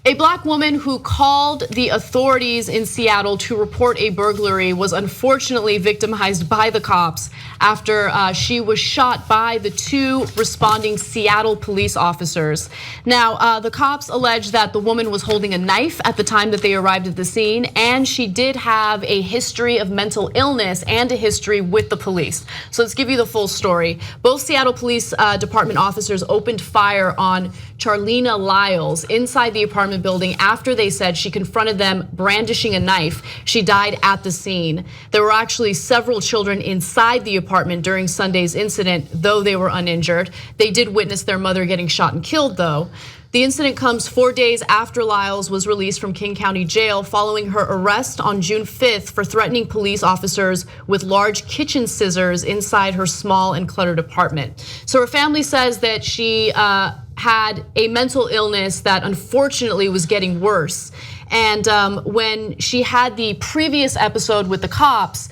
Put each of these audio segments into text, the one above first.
A black woman who called the authorities in Seattle to report a burglary was unfortunately victimized by the cops after she was shot by the 2 responding Seattle police officers. Now, the cops allege that the woman was holding a knife at the time that they arrived at the scene, and she did have a history of mental illness and a history with the police. So let's give you the full story. Both Seattle Police Department officers opened fire on Charleena Lyles inside the apartment building after they said she confronted them brandishing a knife. She died at the scene. There were actually several children inside the apartment during Sunday's incident, though they were uninjured. They did witness their mother getting shot and killed, though. The incident comes 4 days after Lyles was released from King County Jail following her arrest on June 5th for threatening police officers with large kitchen scissors inside her small and cluttered apartment. So her family says that she had a mental illness that unfortunately was getting worse. And when she had the previous episode with the cops,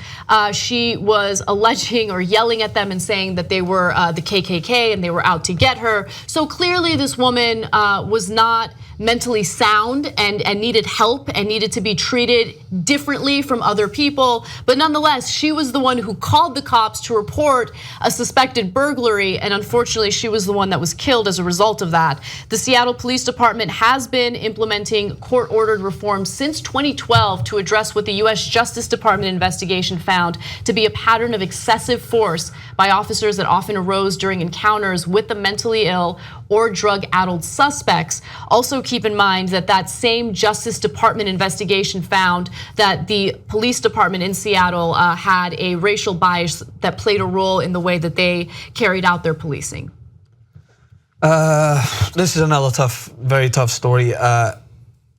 she was alleging or yelling at them and saying that they were the KKK and they were out to get her. So clearly this woman was not mentally sound and needed help and needed to be treated differently from other people. But nonetheless, she was the one who called the cops to report a suspected burglary, and unfortunately she was the one that was killed as a result of that. The Seattle Police Department has been implementing court-ordered reforms since 2012 to address what the US Justice Department investigation found to be a pattern of excessive force by officers that often arose during encounters with the mentally ill or drug-addled suspects. Also keep in mind that that same Justice Department investigation found that the police department in Seattle had a racial bias that played a role in the way that they carried out their policing. This is another tough, very tough story.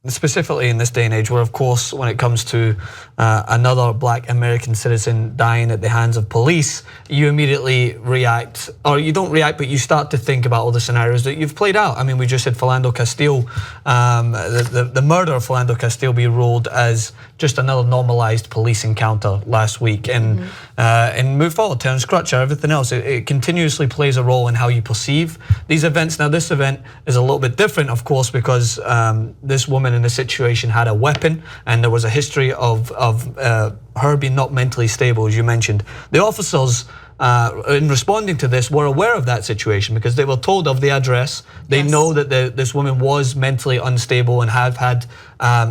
Specifically in this day and age where, of course, when it comes to another black American citizen dying at the hands of police, you immediately react, or you don't react, but you start to think about all the scenarios that you've played out. I mean, we just had Philando Castile, the murder of Philando Castile be ruled as just another normalized police encounter last week. And move forward, Terrence Crutcher, everything else, it continuously plays a role in how you perceive these events. Now, this event is a little bit different, of course, because this woman in this situation had a weapon, and there was a history of her being not mentally stable, as you mentioned. The officers, in responding to this, were aware of that situation because they were told of the address. They know that this woman was mentally unstable and have had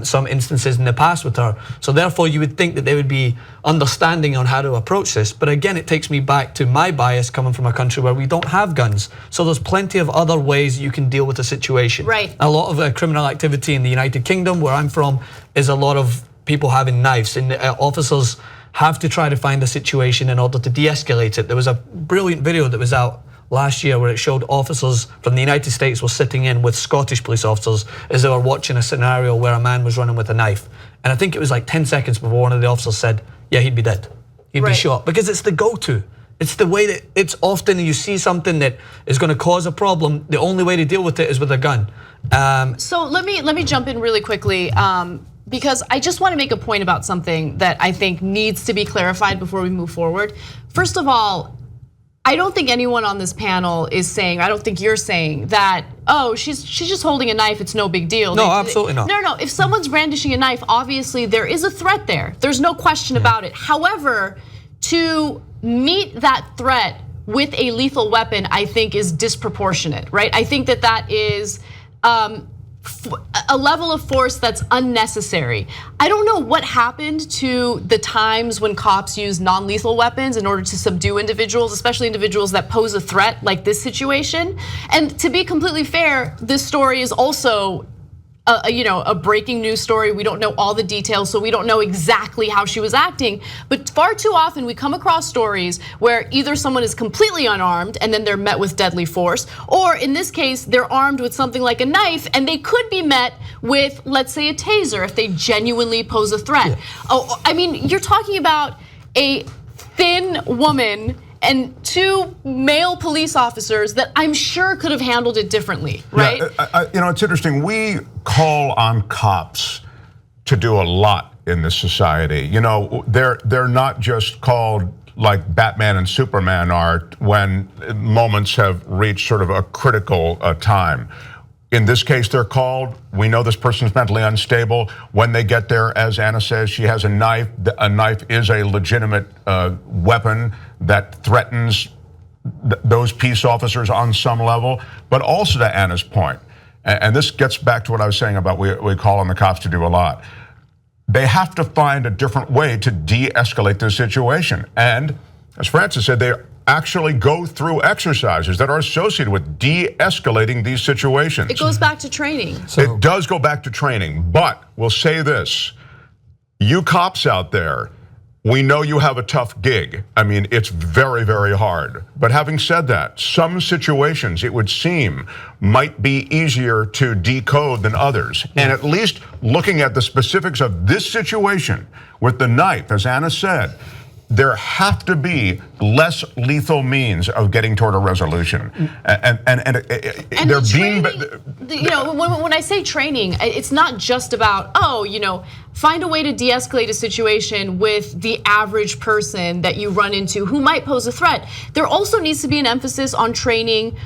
some instances in the past with her. So therefore, you would think that they would be understanding on how to approach this. But again, it takes me back to my bias coming from a country where we don't have guns. So there's plenty of other ways you can deal with a situation. Right. A lot of criminal activity in the United Kingdom, where I'm from, is a lot of people having knives, and officers have to try to find a situation in order to de-escalate it. There was a brilliant video that was out last year where it showed officers from the United States were sitting in with Scottish police officers as they were watching a scenario where a man was running with a knife. And I think it was like 10 seconds before one of the officers said, yeah, he'd be dead. He'd be shot. Because it's the go-to. It's the way that it's often you see something that is going to cause a problem, the only way to deal with it is with a gun. So let me jump in really quickly. Because I just want to make a point about something that I think needs to be clarified before we move forward. First of all, I don't think anyone on this panel is saying, I don't think you're saying that, oh, she's just holding a knife, it's no big deal. No, absolutely not. No, if someone's brandishing a knife, obviously there is a threat there. There's no question about it. However, to meet that threat with a lethal weapon, I think is disproportionate, right? I think that is a level of force that's unnecessary. I don't know what happened to the times when cops use non-lethal weapons in order to subdue individuals, especially individuals that pose a threat like this situation. And to be completely fair, this story is also a breaking news story. We don't know all the details, so we don't know exactly how she was acting. But far too often we come across stories where either someone is completely unarmed and then they're met with deadly force, or in this case, they're armed with something like a knife and they could be met with, let's say, a taser if they genuinely pose a threat. Yeah. Oh, I mean, you're talking about a thin woman and 2 male police officers that I'm sure could have handled it differently, right? Yeah, it's interesting. We call on cops to do a lot in this society. They're not just called like Batman and Superman are when moments have reached sort of a critical time. In this case, they're called. We know this person's mentally unstable. When they get there, as Anna says, she has a knife. A knife is a legitimate weapon that threatens those peace officers on some level. But also to Anna's point, and this gets back to what I was saying about we call on the cops to do a lot. They have to find a different way to de-escalate this situation. And as Francis said, they actually go through exercises that are associated with de-escalating these situations. It goes back to training. It does go back to training, but we'll say this. You cops out there, we know you have a tough gig. I mean, it's very, very hard. But having said that, some situations, it would seem, might be easier to decode than others. And at least looking at the specifics of this situation with the knife, as Anna said, there have to be less lethal means of getting toward a resolution, and they're being. When I say training, it's not just about find a way to de-escalate a situation with the average person that you run into who might pose a threat. There also needs to be an emphasis on training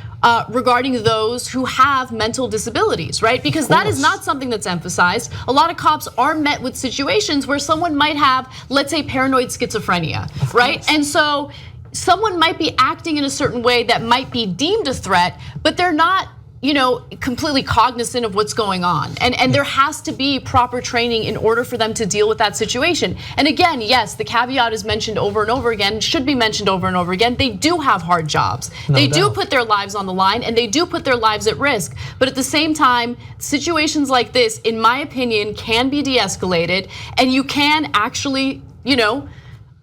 regarding those who have mental disabilities, right? Because that is not something that's emphasized. A lot of cops are met with situations where someone might have, let's say, paranoid schizophrenia, right? And so someone might be acting in a certain way that might be deemed a threat, but they're not completely cognizant of what's going on. And there has to be proper training in order for them to deal with that situation. And again, yes, the caveat is mentioned over and over again, should be mentioned over and over again. They do have hard jobs. They do put their lives on the line and they do put their lives at risk. But at the same time, situations like this, in my opinion, can be de-escalated and you can actually,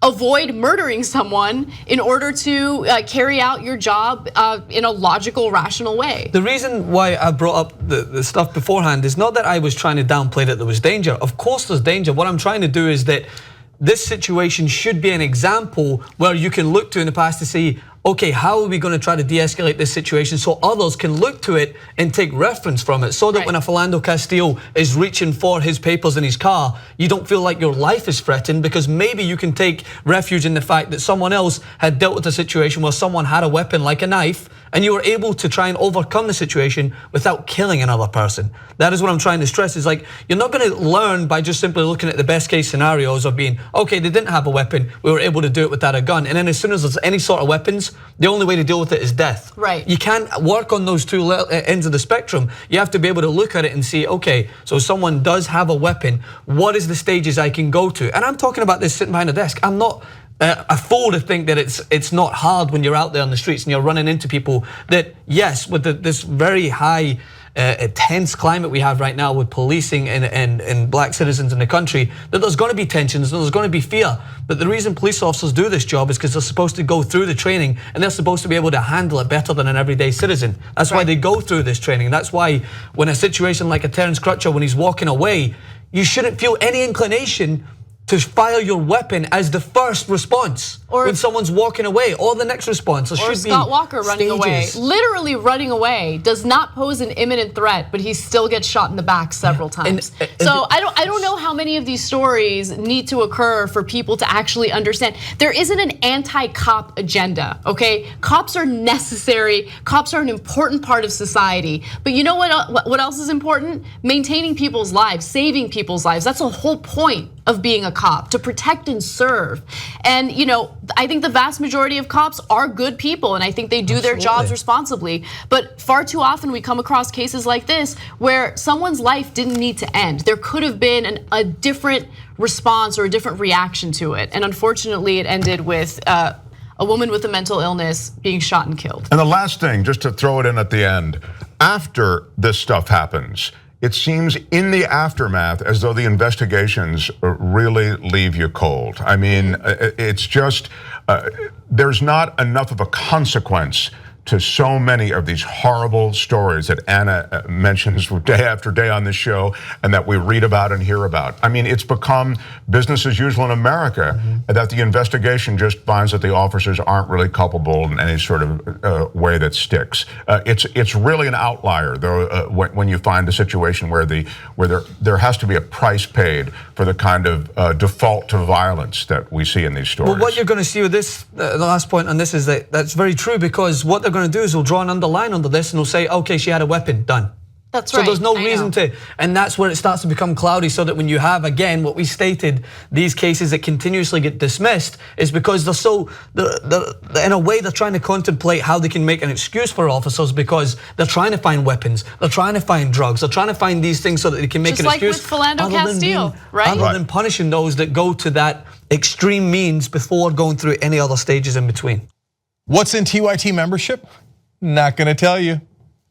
avoid murdering someone in order to carry out your job in a logical, rational way. The reason why I brought up the stuff beforehand is not that I was trying to downplay that there was danger. Of course there's danger. What I'm trying to do is that this situation should be an example where you can look to in the past to see, okay, how are we going to try to de-escalate this situation so others can look to it and take reference from it, so that when a Philando Castile is reaching for his papers in his car, you don't feel like your life is threatened, because maybe you can take refuge in the fact that someone else had dealt with a situation where someone had a weapon like a knife and you were able to try and overcome the situation without killing another person. That is what I'm trying to stress, is like, you're not going to learn by just simply looking at the best case scenarios of being, okay, they didn't have a weapon, we were able to do it without a gun. And then as soon as there's any sort of weapons, the only way to deal with it is death. Right. You can't work on those two ends of the spectrum. You have to be able to look at it and see, okay, so someone does have a weapon, what is the stages I can go to? And I'm talking about this sitting behind a desk. I'm not a fool to think that it's not hard when you're out there on the streets and you're running into people that, yes, with this very high tense climate we have right now with policing and black citizens in the country, that there's going to be tensions and there's going to be fear. But the reason police officers do this job is because they're supposed to go through the training and they're supposed to be able to handle it better than an everyday citizen. That's why they go through this training. That's why when a situation like a Terence Crutcher, when he's walking away, you shouldn't feel any inclination to fire your weapon as the first response, or when someone's walking away, or the next response. There should Scott be Walker running away. Literally running away does not pose an imminent threat, but he still gets shot in the back several times. So I don't know how many of these stories need to occur for people to actually understand. There isn't an anti-cop agenda, okay? Cops are necessary. Cops are an important part of society. But you know what else is important? Maintaining people's lives, saving people's lives. That's the whole point of being a cop, to protect and serve. And I think the vast majority of cops are good people, and I think they do their jobs responsibly. But far too often we come across cases like this where someone's life didn't need to end. There could have been a different response or a different reaction to it. And unfortunately it ended with a woman with a mental illness being shot and killed. And the last thing, just to throw it in at the end, after this stuff happens, it seems in the aftermath as though the investigations really leave you cold. I mean, it's just, there's not enough of a consequence to so many of these horrible stories that Anna mentions day after day on this show and that we read about and hear about. I mean, it's become business as usual in America that the investigation just finds that the officers aren't really culpable in any sort of way that sticks. It's really an outlier, though, when you find a situation where there has to be a price paid for the kind of default to violence that we see in these stories. Well, what you're going to see with this, the last point on this is that's very true, because what they're going to do is they'll draw an underline under this and they'll say, okay, she had a weapon, done. That's so right. there's no reason to, and that's where it starts to become cloudy, so that when you have, again, what we stated, these cases that continuously get dismissed, is because they're so, in a way, they're trying to contemplate how they can make an excuse for officers, because they're trying to find weapons, they're trying to find drugs, they're trying to find these things so that they can make an excuse. Just like with Philando Castile, right? Other than punishing those that go to that extreme means before going through any other stages in between. What's in TYT membership? Not gonna tell you.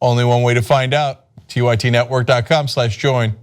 Only one way to find out. TYTnetwork.com/join.